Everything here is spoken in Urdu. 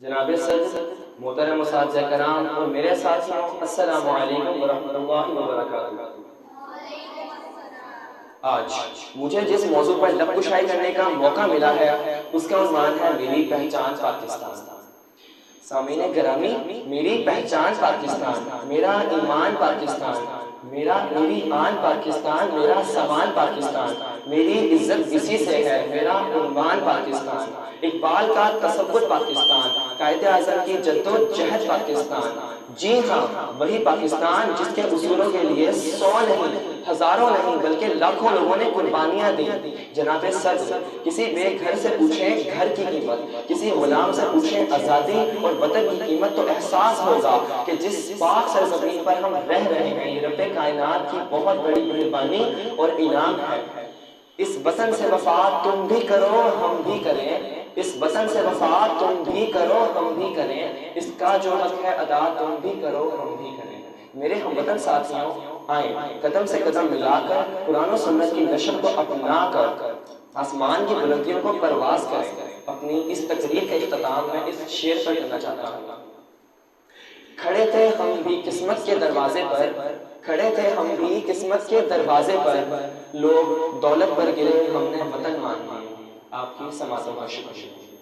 جناب صدر، محترم اساتذہ کرام اور میرے ساتھیوں، السلام علیکم ورحمۃ اللہ وبرکاتہ۔ آج مجھے جس موضوع پر لب کشائی کرنے کا موقع ملا ہے اس کا عنوان ہے میری پہچان پاکستان۔ سامعین گرامی، میری پہچان پاکستان، میرا ایمان پاکستان، میری آن پاکستان، میرا سامان پاکستان، میری عزت اسی سے ہے، میرا عنوان پاکستان، اقبال کا تصور پاکستان، قائد اعظم کی جدوجہد پاکستان، جی ہاں وہی پاکستان جس کے اصولوں کے لیے 100 نہیں، ہزاروں نہیں بلکہ لاکھوں لوگوں نے قربانیاں دی۔ جناب صدر، کسی بے گھر سے پوچھیں گھر کی قیمت، کسی غلام سے پوچھیں آزادی اور وطن کی قیمت، تو احساس ہوگا کہ جس پاک سرزمین پر ہم رہ رہے ہیں یہ رب کائنات کی بہت بڑی مہربانی اور انعام ہے۔ اس وطن سے وفا تم بھی کرو ہم بھی کریں، اس وطن سے وفا تم بھی کرو ہم بھی کریں، اس کا جو حق ہے ادا تم بھی کرو ہم بھی کریں۔ میرے ہم وطن ساتھیوں، آئیں قدم سے قدم ملا کر قرآن و سنت کی نشر کو اپنا کر آسمان کی بلندیوں کو پرواز کریں۔ اپنی اس تقریر کے اختتام میں اس شعر پر کرنا چاہتا ہوں۔ کھڑے تھے ہم بھی قسمت کے دروازے پر، کھڑے تھے ہم بھی قسمت کے دروازے پر، لوگ دولت پر گرے ہم نے وطن مان لیا۔ آپ کی سماعتوں کا شکریہ۔